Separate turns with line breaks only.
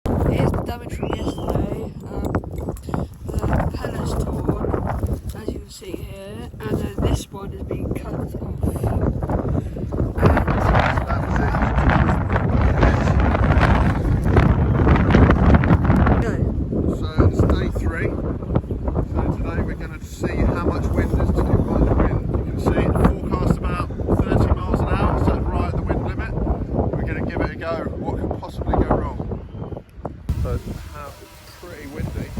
Here's the damage from yesterday. The propeller's torn, as you can see here, and then this one has been cut off.
So it's day 3. So today we're going to see how much wind is to do by the wind. You can see it forecast about 30 miles an hour, so right at the wind limit. We're going to give it a go. What could possibly go wrong? So how pretty windy.